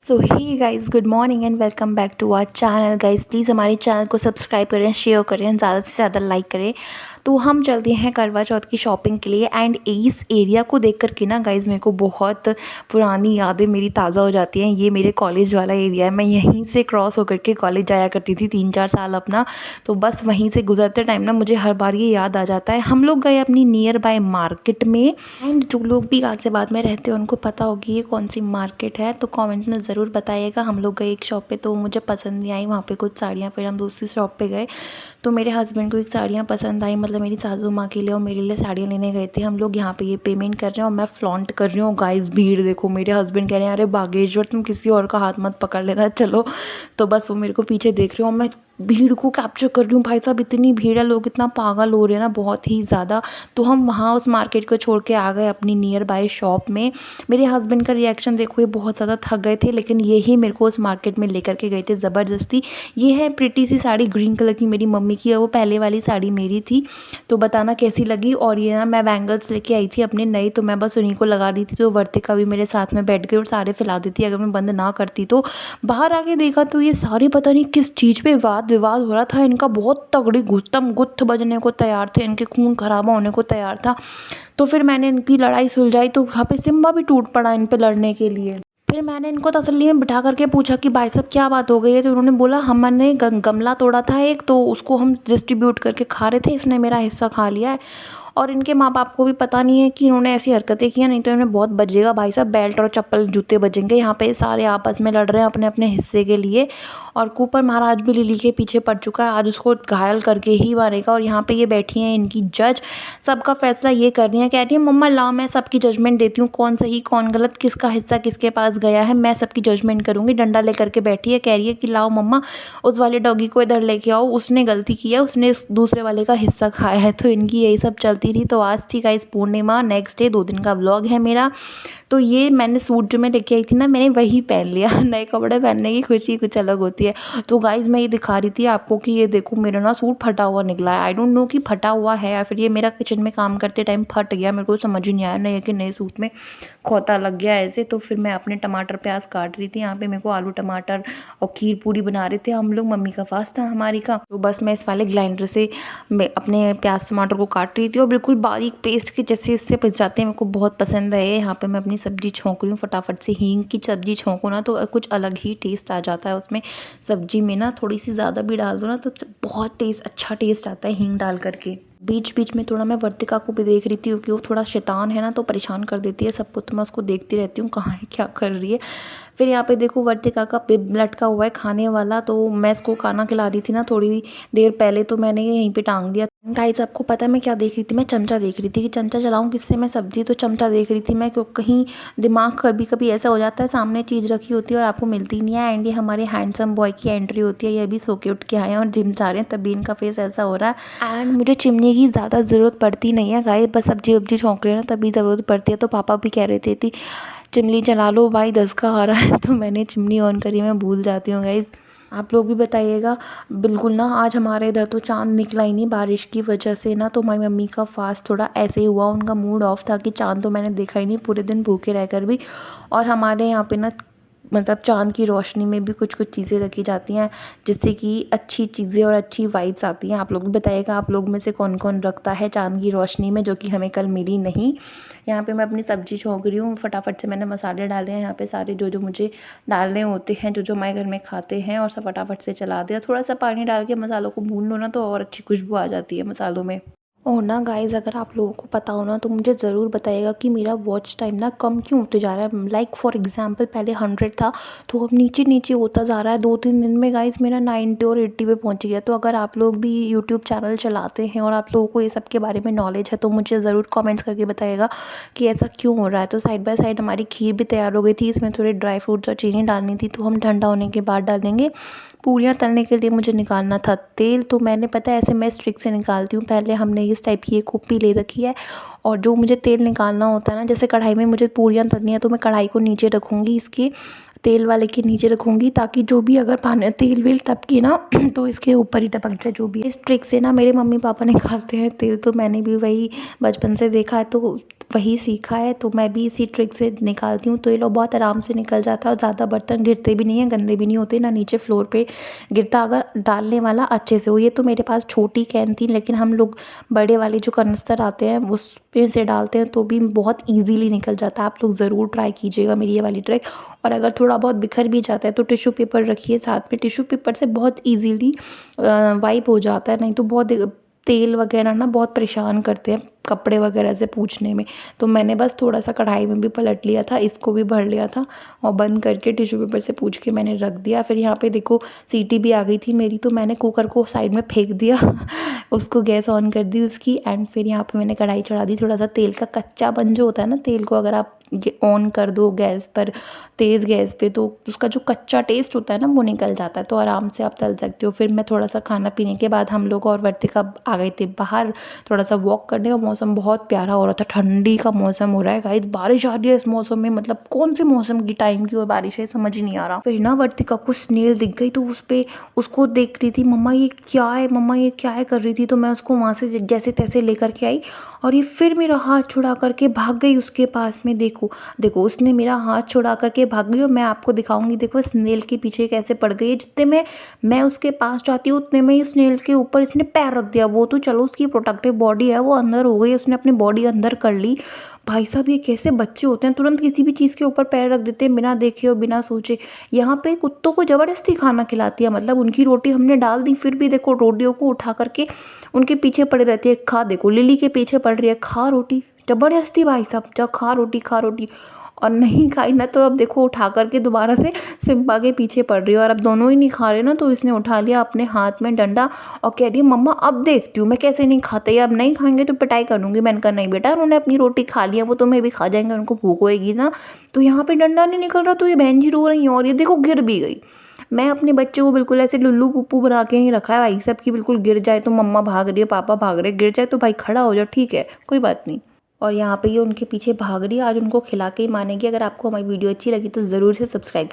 So hey guys, good morning and welcome back to our channel. Guys please हमारे channel को subscribe करें, share करें, ज़्यादा से ज़्यादा लाइक करें। तो हम चलते हैं करवा चौथ की शॉपिंग के लिए। एंड इस एरिया को देख कर के ना गाइस मेरे को बहुत पुरानी यादें मेरी ताज़ा हो जाती हैं। ये मेरे कॉलेज वाला एरिया है। मैं यहीं से क्रॉस होकर के कॉलेज जाया करती थी 3-4 साल अपना। तो बस वहीं से गुजरते टाइम ना मुझे हर बार ये याद आ जाता है। हम लोग गए अपनी नियर बाय मार्केट में। एंड जो लोग भी गाज़ियाबाद में रहते हैं उनको पता होगी ये कौन सी मार्केट है, तो कमेंट में ज़रूर बताइएगा। हम लोग गए एक शॉप पे, तो मुझे पसंद नहीं आई वहाँ पे कुछ साड़ियाँ। फिर हम दूसरी शॉप पे गए तो मेरे हस्बैंड को एक साड़ियाँ पसंद आई, मतलब मेरी सासू माँ के लिए और मेरे लिए साड़ियाँ लेने गए थे हम लोग। यहाँ पे ये पेमेंट कर रहे हैं और मैं फ्लॉन्ट कर रही हूँ। गाइस भीड़ देखो। मेरे हस्बैंड कह रहे हैं अरे बागेश्वर तुम किसी और का हाथ मत पकड़ लेना, चलो। तो बस वो मेरे को पीछे देख रहे हो, मैं भीड़ को कैप्चर कर रही हूँ। भाई साहब इतनी भीड़ है, लोग इतना पागल हो रहे हैं ना, बहुत ही ज़्यादा। तो हम वहाँ उस मार्केट को छोड़ के आ गए अपनी नियर बाय शॉप में। मेरे हस्बैंड का रिएक्शन देखो, ये बहुत ज़्यादा थक गए थे, लेकिन ये ही मेरे को उस मार्केट में लेकर के गए थे ज़बरदस्ती। ये है प्रिटी सी साड़ी, ग्रीन कलर की, मेरी मम्मी की है। वो पहले वाली साड़ी मेरी थी। तो बताना कैसी लगी। और ये ना मैं बैंगल्स लेके आई थी अपने नए, तो मैं बस उन्हीं को लगा दी थी। तो वर्तिका भी मेरे साथ में बैठ गई और सारे फैला दी थी, अगर मैं बंद ना करती तो। बाहर आके देखा तो ये सारे पता नहीं किस चीज़ पे वाद विवाद हो रहा था इनका। बहुत तगड़ी गुत्तम गुत्थ बजने को तैयार थे, इनके खून खराबा होने को तैयार था। तो फिर मैंने इनकी लड़ाई सुलझाई, तो वहाँ पे सिम्बा भी टूट पड़ा इन पे लड़ने के लिए। फिर मैंने इनको तसल्ली में बिठा करके पूछा कि भाई साहब क्या बात हो गई है। तो उन्होंने बोला हमने गमला तोड़ा था एक, तो उसको हम डिस्ट्रीब्यूट करके खा रहे थे, इसने मेरा हिस्सा खा लिया है। और इनके माँ बाप को भी पता नहीं है कि इन्होंने ऐसी हरकतें की हैं, नहीं तो इन्हें बहुत बजेगा भाई साहब। बेल्ट और चप्पल जूते बजेंगे। यहाँ पे सारे आपस में लड़ रहे हैं अपने अपने हिस्से के लिए। और कूपर महाराज भी लिली के पीछे पड़ चुका है, आज उसको घायल करके ही मारेगा। और यहाँ पे ये बैठी हैं इनकी जज, सबका फैसला ये कर रही हैं। कह रही है मम्मा लाओ मैं सबकी जजमेंट देती हूँ, कौन सही कौन गलत, किसका हिस्सा किसके पास गया है, मैं सबकी जजमेंट करूँगी। डंडा लेकर के बैठी है, कह रही है कि लाओ मम्मा उस वाले डॉगी को इधर लेके आओ, उसने गलती की है, उसने इस दूसरे वाले का हिस्सा खाया है। तो इनकी यही सब चलती रही। तो आज थी गाइस पूर्णिमा, नेक्स्ट डे 2 दिन का व्लॉग है मेरा। तो ये मैंने सूट जो मैं लेके आई थी ना, मैंने वही पहन लिया। नए कपड़े पहनने की खुशी कुछ अलग होती है। तो गाइस मैं ये दिखा रही थी आपको कि ये देखो मेरा ना सूट फटा हुआ निकला है। आई डोंट नो कि फटा हुआ है या फिर ये मेरा किचन में काम करते टाइम फट गया, मेरे को समझ ही नहीं आया नए के नए सूट में खोता लग गया ऐसे। तो फिर मैं अपने टमाटर प्याज काट रही थी। यहाँ पे मेरे को आलू टमाटर और खीर पूरी बना रहे थे हम लोग, मम्मी का फास्ट था हमारी का। तो बस मैं इस वाले ग्राइंडर से मैं अपने प्याज टमाटर को काट रही थी और बिल्कुल बारीक पेस्ट के जैसे इससे पिस जाते हैं, मेरे को बहुत पसंद है। यहाँ पे मैं अपनी सब्जी छोंक रही हूँ फटाफट से। हींग की सब्जी छोंको ना तो कुछ अलग ही टेस्ट आ जाता है उसमें। सब्जी में ना थोड़ी सी ज़्यादा भी डाल दो ना तो बहुत अच्छा टेस्ट आता है हींग डाल करके। बीच बीच में थोड़ा मैं वर्तिका को भी देख रही थी, क्योंकि वो थोड़ा शैतान है ना, तो परेशान कर देती है सबको। तो मैं उसको देखती रहती हूँ कहाँ है क्या कर रही है। फिर यहाँ पे देखो वर्तिका का पिप लटका हुआ है खाने वाला, तो मैं इसको खाना खिला रही थी ना थोड़ी देर पहले, तो मैंने यहीं पे टांग दिया। गाइस आपको पता है मैं क्या देख रही थी, मैं चमचा देख रही थी कि चमचा चलाऊं किससे मैं सब्जी। तो चमचा देख रही थी मैं, क्यों कहीं दिमाग कभी कभी ऐसा हो जाता है सामने चीज़ रखी होती है और आपको मिलती नहीं है। एंड ये हमारे हैंडसम बॉय की एंट्री होती है, ये अभी सो के उठ के आए हैं और जिम जा रहे हैं, तभी इनका फेस ऐसा हो रहा है। एंड मुझे चिमनी की ज़्यादा ज़रूरत पड़ती नहीं है गाइस, बस सब्जी वब्जी छोंक रहे हैं ना तभी ज़रूरत पड़ती है। तो पापा भी कह रहे थे चिमनी चला लो भाई, 10 का आ रहा है। तो मैंने चिमनी ऑन करी, मैं भूल जाती हूँ गाइस। आप लोग भी बताइएगा। बिल्कुल ना आज हमारे इधर तो चाँद निकला ही नहीं बारिश की वजह से ना, तो हमारी मम्मी का फास्ट थोड़ा ऐसे ही हुआ, उनका मूड ऑफ था कि चाँद तो मैंने देखा ही नहीं पूरे दिन भूखे रहकर भी। और हमारे यहाँ पे ना मतलब चाँद की रोशनी में भी कुछ कुछ चीज़ें रखी जाती हैं जिससे कि अच्छी चीज़ें और अच्छी वाइब्स आती हैं। आप लोग भी बताइएगा आप लोग में से कौन कौन रखता है चाँद की रोशनी में, जो कि हमें कल मिली नहीं। यहाँ पे मैं अपनी सब्ज़ी छोंक रही हूँ फटाफट से। मैंने मसाले डाले हैं यहाँ पे सारे जो जो मुझे डालने होते हैं, जो जो हमारे घर में खाते हैं, और सब फटाफट से चला दिया। थोड़ा सा पानी डाल के मसालों को भून लो ना तो और अच्छी खुशबू आ जाती है मसालों में। और ना गाइज़ अगर आप लोगों को पता हो ना तो मुझे ज़रूर बताइएगा कि मेरा वॉच टाइम ना कम क्यों होते जा रहा है। लाइक फॉर एग्जांपल पहले 100 था, तो अब नीचे नीचे होता जा रहा है। 2-3 दिन में गाइज़ मेरा 90 और 80 पे पहुंच गया। तो अगर आप लोग भी यूट्यूब चैनल चलाते हैं और आप लोगों को ये सब के बारे में नॉलेज है तो मुझे ज़रूर कॉमेंट्स करके बताइएगा कि ऐसा क्यों हो रहा है। तो साइड बाय साइड हमारी खीर भी तैयार हो गई थी, इसमें थोड़े ड्राई फ्रूट्स और चीनी डालनी थी, तो हम ठंडा होने के बाद डालेंगे। पूरियाँ तलने के लिए मुझे निकालना था तेल, तो मैंने पता है ऐसे मैं स्ट्रिक से निकालती हूँ। पहले हमने इस टाइप की एक कुप्पी ले रखी है, और जो मुझे तेल निकालना होता है ना, जैसे कढ़ाई में मुझे पूरियाँ तलनी है तो मैं कढ़ाई को नीचे रखूँगी इसके तेल वाले के नीचे रखूँगी ताकि जो भी अगर पानी तेल वेल टपके ना तो इसके ऊपर ही टपक जाए जो भी है। इस ट्रिक से ना मेरे मम्मी पापा निकालते हैं तेल, तो मैंने भी वही बचपन से देखा है तो वही सीखा है, तो मैं भी इसी ट्रिक से निकालती हूँ। तो ये लोग बहुत आराम से निकल जाता है और ज़्यादा बर्तन गिरते भी नहीं हैं, गंदे भी नहीं होते, ना नीचे फ्लोर पे गिरता अगर डालने वाला अच्छे से हो। ये तो मेरे पास छोटी कैन थी, लेकिन हम लोग बड़े वाले जो कनस्तर आते हैं उस पे से डालते हैं तो भी बहुत ईज़िली निकल जाता है। आप लोग ज़रूर ट्राई कीजिएगा मेरी ये वाली ट्रिक। और अगर थोड़ा बहुत बिखर भी जाता है तो टिश्यू पेपर रखिए साथ में, टिश्यू पेपर से बहुत ईज़िली वाइप हो जाता है, नहीं तो बहुत तेल वगैरह ना बहुत परेशान करते हैं कपड़े वगैरह से पोंछने में। तो मैंने बस थोड़ा-सा कढ़ाई में भी पलट लिया था, इसको भी भर लिया था और बंद करके टिश्यू पेपर से पोंछ के मैंने रख दिया। फिर यहाँ पे देखो सीटी भी आ गई थी मेरी, तो मैंने कुकर को साइड में फेंक दिया उसको गैस ऑन कर दी उसकी, एंड फिर यहाँ पे मैंने कढ़ाई चढ़ा दी। थोड़ा-सा तेल का कच्चापन जो होता है ना, तेल को अगर आप ये ऑन कर दो गैस पर, तेज़ गैस पे, तो उसका जो कच्चा टेस्ट होता है ना वो निकल जाता है, तो आराम से आप तल सकते हो। फिर मैं थोड़ा-सा खाना पीने के बाद हम लोग और वर्तिका आ गए थे बाहर थोड़ा-सा वॉक करने, और मौसम बहुत प्यारा हो रहा था, ठंडी का मौसम हो रहा है गाइस, बारिश आ रही है इस मौसम में, मतलब कौन से मौसम की टाइम की और बारिश है समझ ही नहीं आ रहा। फिर ना वर्तिका को स्नेल दिख गई, तो उस पे उसको देख रही थी, मम्मा ये क्या है, मम्मा ये क्या है कर रही थी, तो मैं उसको वहाँ से जैसे तैसे लेकर के आई और ये फिर मेरा हाथ छुड़ा करके भाग गई उसके पास में। देखो देखो उसने मेरा हाथ छुड़ा करके भाग गई, और मैं आपको दिखाऊंगी देखो स्नेल के पीछे कैसे पड़ गई है। जितने में मैं उसके पास जाती हूँ उतने में ही स्नेल के ऊपर इसने पैर रख दिया। वो तो चलो उसकी प्रोटेक्टिव बॉडी है, वो अंदर हो गई, उसने अपनी बॉडी अंदर कर ली। भाई साहब ये कैसे बच्चे होते हैं, तुरंत किसी भी चीज़ के ऊपर पैर रख देते हैं बिना देखे और बिना सोचे। यहाँ पे कुत्तों को ज़बरदस्ती खाना खिलाती है, मतलब उनकी रोटी हमने डाल दी, फिर भी देखो रोटियों को उठा करके उनके पीछे पड़े रहती है। खा, देखो लिली के पीछे पड़ रही है, खा रोटी, ज़बरदस्ती भाई साहब, जा खा रोटी खा रोटी। और नहीं खाई ना तो अब देखो उठा करके दोबारा से सिम्बा के पीछे पड़ रही है, और अब दोनों ही नहीं खा रहे ना, तो इसने उठा लिया अपने हाथ में डंडा और कह रही है मम्मा अब देखती हूँ मैं कैसे नहीं खाते, अब नहीं खाएंगे तो पिटाई करूँगी। मैंने कहा नहीं बेटा, उन्होंने अपनी रोटी खा लिया, वो तुम्हें भी खा जाएंगे, उनको भूख होएगी ना। तो यहाँ पे डंडा नहीं निकल रहा, तो ये बहन जी रो रही हैं, और ये देखो गिर भी गई। मैं अपने बच्चे को बिल्कुल ऐसे लुल्लू पुप्पू बना के नहीं रखा है भाई साहब की, बिल्कुल गिर जाए तो मम्मा भाग रही है पापा भाग रहे, गिर जाए तो भाई खड़ा हो जाओ, ठीक है कोई बात नहीं। और यहाँ पे ये उनके पीछे भाग रही है, आज उनको खिला के ही मानेगी। अगर आपको हमारी वीडियो अच्छी लगी तो ज़रूर से सब्सक्राइब करें।